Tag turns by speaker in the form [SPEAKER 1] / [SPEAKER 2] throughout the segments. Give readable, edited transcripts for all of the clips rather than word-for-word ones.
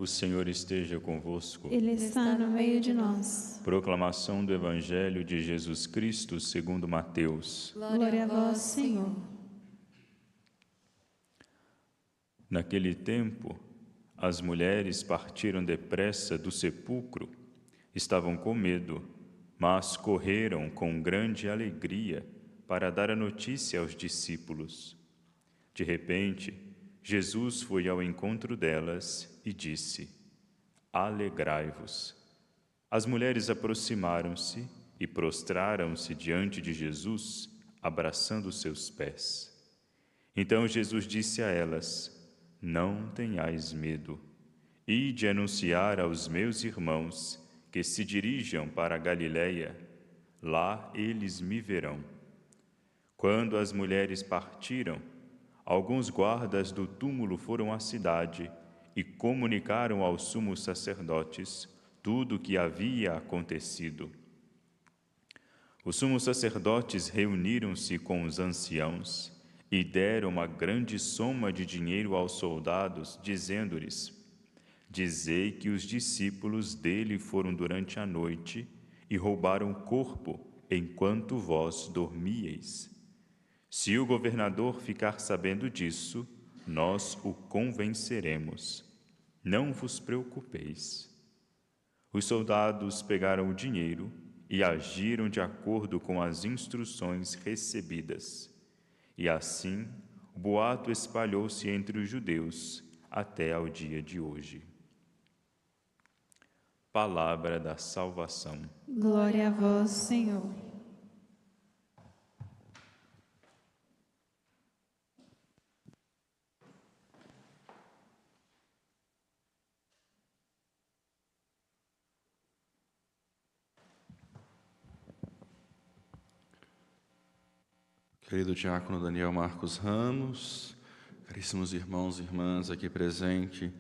[SPEAKER 1] O Senhor esteja convosco.
[SPEAKER 2] Ele está no meio de nós.
[SPEAKER 1] Proclamação do Evangelho de Jesus Cristo segundo Mateus.
[SPEAKER 2] Glória a vós, Senhor.
[SPEAKER 1] Naquele tempo, as mulheres partiram depressa do sepulcro. Estavam com medo, mas correram com grande alegria para dar a notícia aos discípulos. De repente, Jesus foi ao encontro delas e disse: Alegrai-vos. As mulheres aproximaram-se e prostraram-se diante de Jesus, abraçando seus pés. Então Jesus disse a elas: Não tenhais medo. Ide anunciar aos meus irmãos que se dirijam para a Galiléia. Lá eles me verão. Quando as mulheres partiram, alguns guardas do túmulo foram à cidade e comunicaram aos sumos sacerdotes tudo o que havia acontecido. Os sumos sacerdotes reuniram-se com os anciãos e deram uma grande soma de dinheiro aos soldados, dizendo-lhes: Dizei que os discípulos dele foram durante a noite e roubaram o corpo enquanto vós dormíeis. Se o governador ficar sabendo disso, nós o convenceremos. Não vos preocupeis. Os soldados pegaram o dinheiro e agiram de acordo com as instruções recebidas. E assim, o boato espalhou-se entre os judeus até ao dia de hoje. Palavra da salvação.
[SPEAKER 2] Glória a vós, Senhor.
[SPEAKER 3] Querido diácono Daniel Marcos Ramos, caríssimos irmãos e irmãs aqui presentes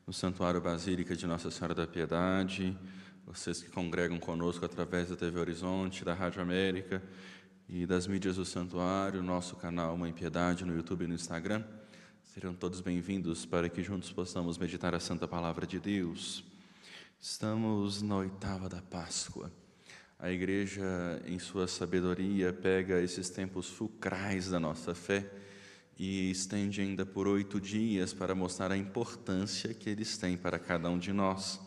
[SPEAKER 3] no Santuário Basílica de Nossa Senhora da Piedade, vocês que congregam conosco através da TV Horizonte, da Rádio América e das mídias do Santuário, nosso canal Mãe Piedade no YouTube e no Instagram, serão todos bem-vindos para que juntos possamos meditar a Santa Palavra de Deus. Estamos na oitava da Páscoa. A Igreja, em sua sabedoria, pega esses tempos fulcrais da nossa fé e estende ainda por 8 dias para mostrar a importância que eles têm para cada um de nós.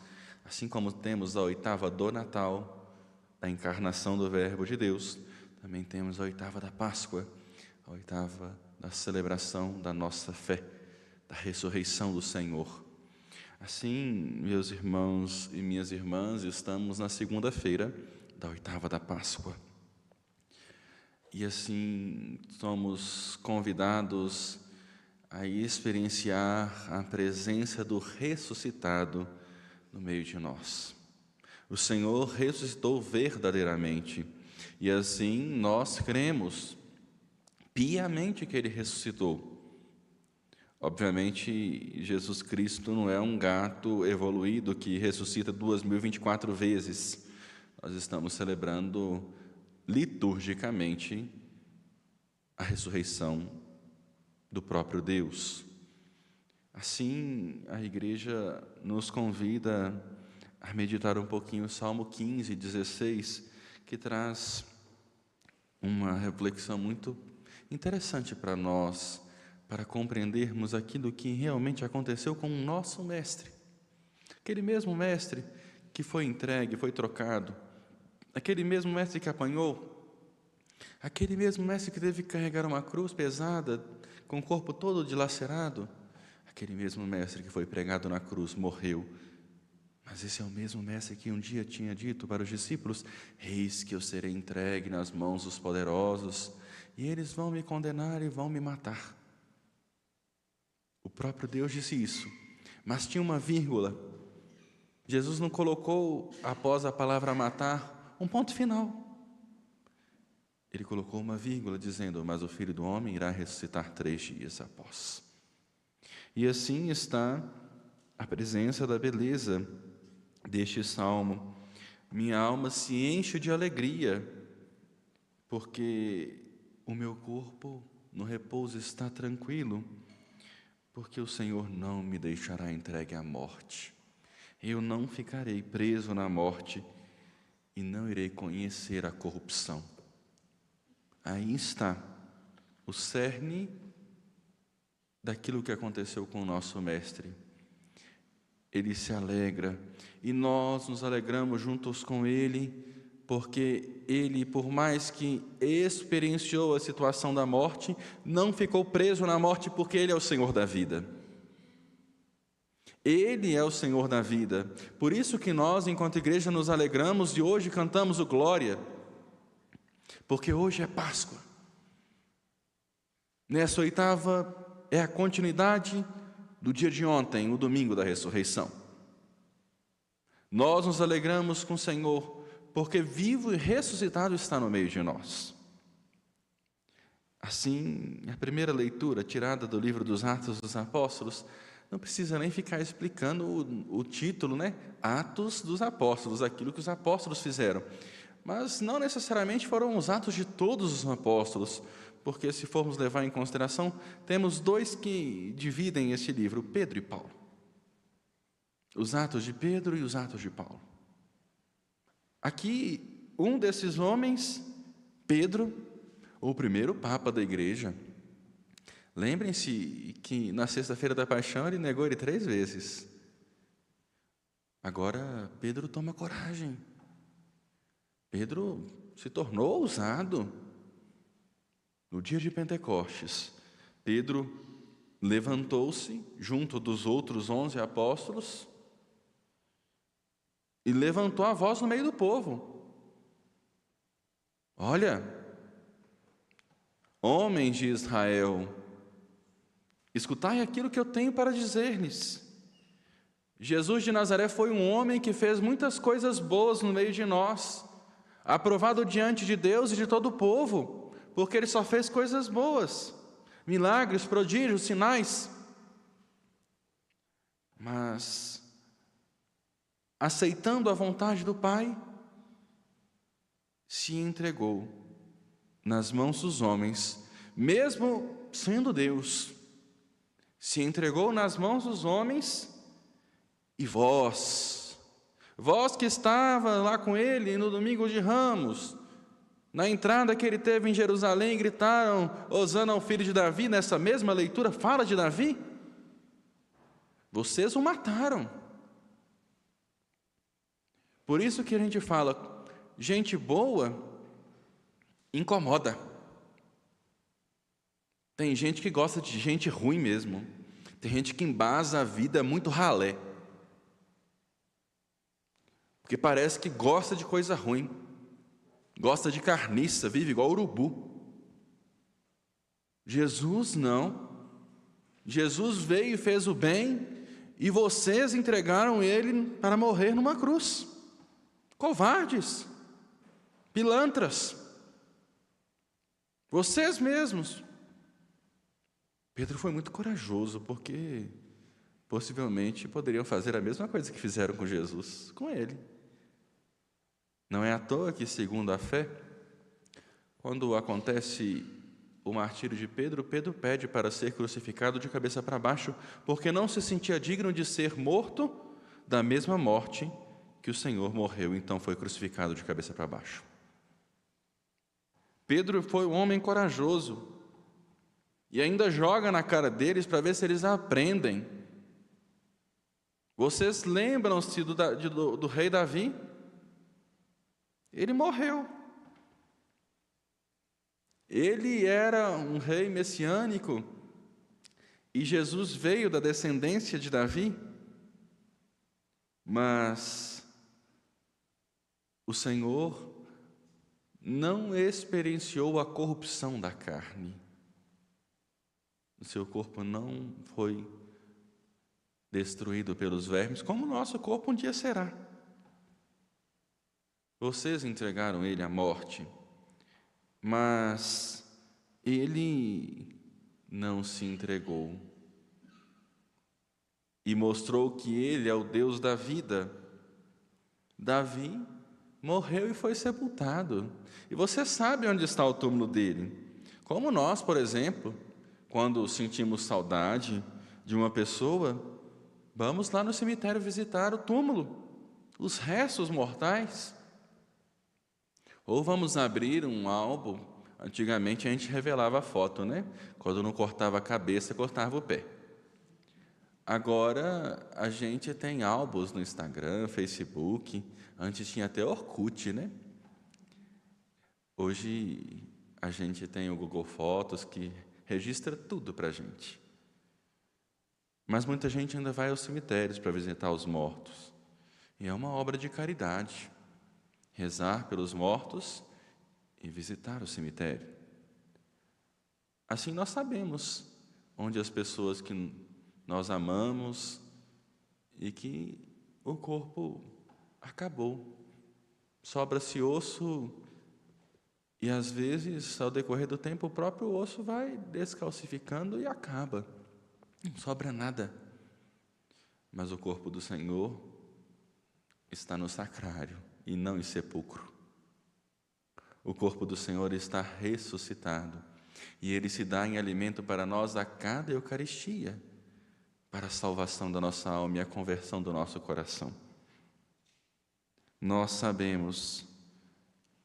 [SPEAKER 3] Assim como temos a oitava do Natal, da encarnação do Verbo de Deus, também temos a oitava da Páscoa, a oitava da celebração da nossa fé, da ressurreição do Senhor. Assim, meus irmãos e minhas irmãs, estamos na segunda-feira da oitava da Páscoa. E assim somos convidados a experienciar a presença do ressuscitado no meio de nós. O Senhor ressuscitou verdadeiramente e assim nós cremos piamente que Ele ressuscitou. Obviamente, Jesus Cristo não é um gato evoluído que ressuscita 2024 vezes. Nós estamos celebrando liturgicamente a ressurreição do próprio Deus. Assim, a Igreja nos convida a meditar um pouquinho o Salmo 15, 16, que traz uma reflexão muito interessante para nós, para compreendermos aquilo que realmente aconteceu com o nosso Mestre. Aquele mesmo Mestre que foi entregue, foi trocado, aquele mesmo Mestre que apanhou, aquele mesmo Mestre que teve que carregar uma cruz pesada, com o corpo todo dilacerado, aquele mesmo Mestre que foi pregado na cruz, morreu. Mas esse é o mesmo Mestre que um dia tinha dito para os discípulos: eis que eu serei entregue nas mãos dos poderosos, e eles vão me condenar e vão me matar. O próprio Deus disse isso, mas tinha uma vírgula. Jesus não colocou, após a palavra matar, um ponto final. Ele colocou uma vírgula dizendo: mas o Filho do Homem irá ressuscitar 3 dias após. E assim está a presença da beleza deste salmo. Minha alma se enche de alegria, porque o meu corpo no repouso está tranquilo, porque o Senhor não me deixará entregue à morte. Eu não ficarei preso na morte e não irei conhecer a corrupção. Aí está o cerne daquilo que aconteceu com o nosso Mestre. Ele se alegra e nós nos alegramos juntos com Ele, porque Ele, por mais que experienciou a situação da morte, não ficou preso na morte, porque Ele é o Senhor da vida. Ele é o Senhor da vida. Por isso que nós, enquanto igreja, nos alegramos e hoje cantamos o Glória, porque hoje é Páscoa. Nessa oitava é a continuidade do dia de ontem, o domingo da ressurreição. Nós nos alegramos com o Senhor, porque vivo e ressuscitado está no meio de nós. Assim, a primeira leitura, tirada do livro dos Atos dos Apóstolos, não precisa nem ficar explicando o título, né? Atos dos Apóstolos, aquilo que os apóstolos fizeram. Mas não necessariamente foram os atos de todos os apóstolos, porque se formos levar em consideração, temos dois que dividem este livro, Pedro e Paulo. Os atos de Pedro e os atos de Paulo. Aqui, um desses homens, Pedro, o primeiro papa da igreja. Lembrem-se que na sexta-feira da paixão ele negou ele 3 vezes. Agora Pedro toma coragem. Pedro se tornou ousado. No dia de Pentecostes, Pedro levantou-se junto dos outros 11 apóstolos e levantou a voz no meio do povo. Olha, homens de Israel, escutai aquilo que eu tenho para dizer-lhes. Jesus de Nazaré foi um homem que fez muitas coisas boas no meio de nós, aprovado diante de Deus e de todo o povo, porque ele só fez coisas boas, milagres, prodígios, sinais. Mas, aceitando a vontade do Pai, se entregou nas mãos dos homens, mesmo sendo Deus. Se entregou nas mãos dos homens, e vós que estava lá com ele no domingo de Ramos, na entrada que ele teve em Jerusalém, gritaram, Hosana ao filho de Davi, nessa mesma leitura fala de Davi, vocês o mataram. Por isso que a gente fala, gente boa incomoda. Tem gente que gosta de gente ruim mesmo. Tem gente que embasa a vida muito ralé. Porque parece que gosta de coisa ruim. Gosta de carniça, vive igual urubu. Jesus não. Jesus veio e fez o bem, e vocês entregaram ele para morrer numa cruz. Covardes, pilantras, vocês mesmos. Pedro foi muito corajoso, porque possivelmente poderiam fazer a mesma coisa que fizeram com Jesus, com ele. Não é à toa que, segundo a fé, quando acontece o martírio de Pedro, Pedro pede para ser crucificado de cabeça para baixo, porque não se sentia digno de ser morto da mesma morte que o Senhor morreu, então foi crucificado de cabeça para baixo. Pedro foi um homem corajoso, e ainda joga na cara deles para ver se eles aprendem. Vocês lembram-se do rei Davi? Ele morreu. Ele era um rei messiânico, e Jesus veio da descendência de Davi, mas o Senhor não experienciou a corrupção da carne. O seu corpo não foi destruído pelos vermes, como o nosso corpo um dia será. Vocês entregaram ele à morte, mas ele não se entregou e mostrou que ele é o Deus da vida. Davi morreu e foi sepultado, e você sabe onde está o túmulo dele. Como nós, por exemplo, quando sentimos saudade, de uma pessoa, vamos lá no cemitério visitar o túmulo, os restos mortais. Ou vamos abrir um álbum. Antigamente a gente revelava a foto, né? Quando não cortava a cabeça, cortava o pé. Agora a gente tem álbuns no Instagram, Facebook. Antes tinha até Orkut, né? Hoje a gente tem o Google Fotos que registra tudo para a gente. Mas muita gente ainda vai aos cemitérios para visitar os mortos. E é uma obra de caridade, rezar pelos mortos e visitar o cemitério. Assim nós sabemos onde as pessoas que nós amamos e que o corpo acabou. Sobra-se osso e, às vezes, ao decorrer do tempo, o próprio osso vai descalcificando e acaba. Não sobra nada. Mas o corpo do Senhor está no sacrário e não em sepulcro. O corpo do Senhor está ressuscitado e Ele se dá em alimento para nós a cada Eucaristia, para a salvação da nossa alma e a conversão do nosso coração. Nós sabemos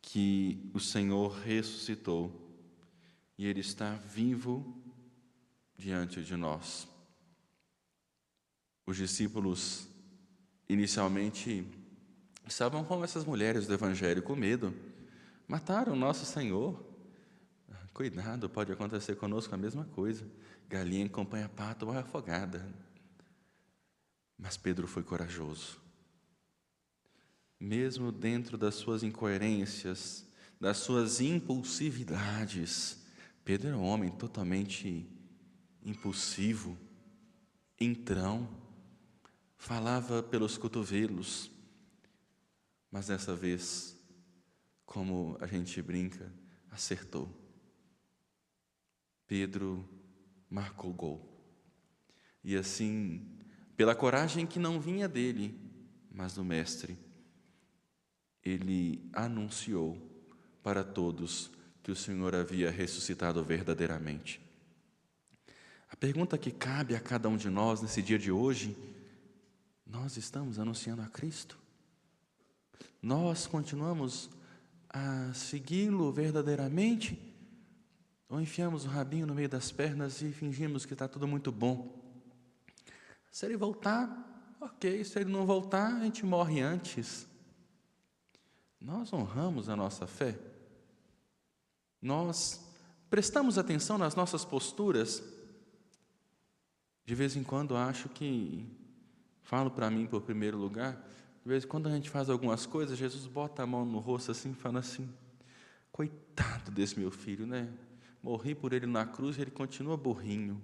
[SPEAKER 3] que o Senhor ressuscitou e Ele está vivo diante de nós. Os discípulos, inicialmente, estavam como essas mulheres do Evangelho, com medo. Mataram nosso Senhor. Cuidado, pode acontecer conosco a mesma coisa. Galinha acompanha pato, vai afogada. Mas Pedro foi corajoso. Mesmo dentro das suas incoerências, das suas impulsividades, Pedro era um homem totalmente impulsivo, entrão, falava pelos cotovelos, mas dessa vez, como a gente brinca, acertou. Pedro marcou gol. E assim, pela coragem que não vinha dele, mas do Mestre, ele anunciou para todos que o Senhor havia ressuscitado verdadeiramente. A pergunta que cabe a cada um de nós nesse dia de hoje: nós estamos anunciando a Cristo? Nós continuamos a segui-lo verdadeiramente? Ou enfiamos o rabinho no meio das pernas e fingimos que está tudo muito bom? Se ele voltar, ok. Se ele não voltar, a gente morre antes. Nós honramos a nossa fé? Nós prestamos atenção nas nossas posturas? De vez em quando acho que, falo para mim por primeiro lugar, de vez em quando a gente faz algumas coisas, Jesus bota a mão no rosto assim, fala assim: coitado desse meu filho, né? Morri por ele na cruz e ele continua burrinho.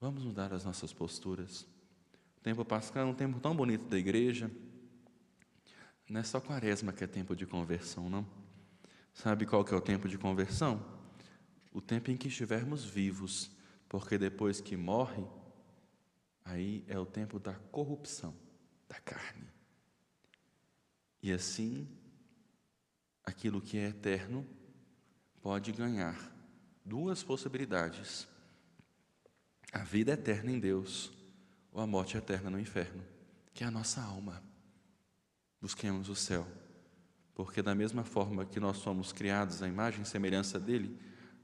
[SPEAKER 3] Vamos mudar as nossas posturas. O tempo pascal é um tempo tão bonito da igreja. Não é só Quaresma que é tempo de conversão, não. Sabe qual que é o tempo de conversão? O tempo em que estivermos vivos, porque depois que morre, aí é o tempo da corrupção da carne. E assim, aquilo que é eterno pode ganhar duas possibilidades: a vida eterna em Deus ou a morte eterna no inferno, que é a nossa alma. Busquemos o céu, porque da mesma forma que nós somos criados à imagem e semelhança dele,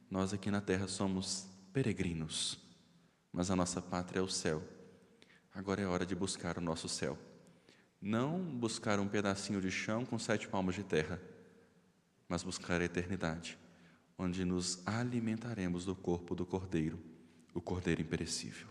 [SPEAKER 3] nós aqui na terra somos peregrinos, mas a nossa pátria é o céu. Agora é hora de buscar o nosso céu. Não buscar um pedacinho de chão com 7 palmos de terra, mas buscar a eternidade, onde nos alimentaremos do corpo do Cordeiro, o Cordeiro imperecível.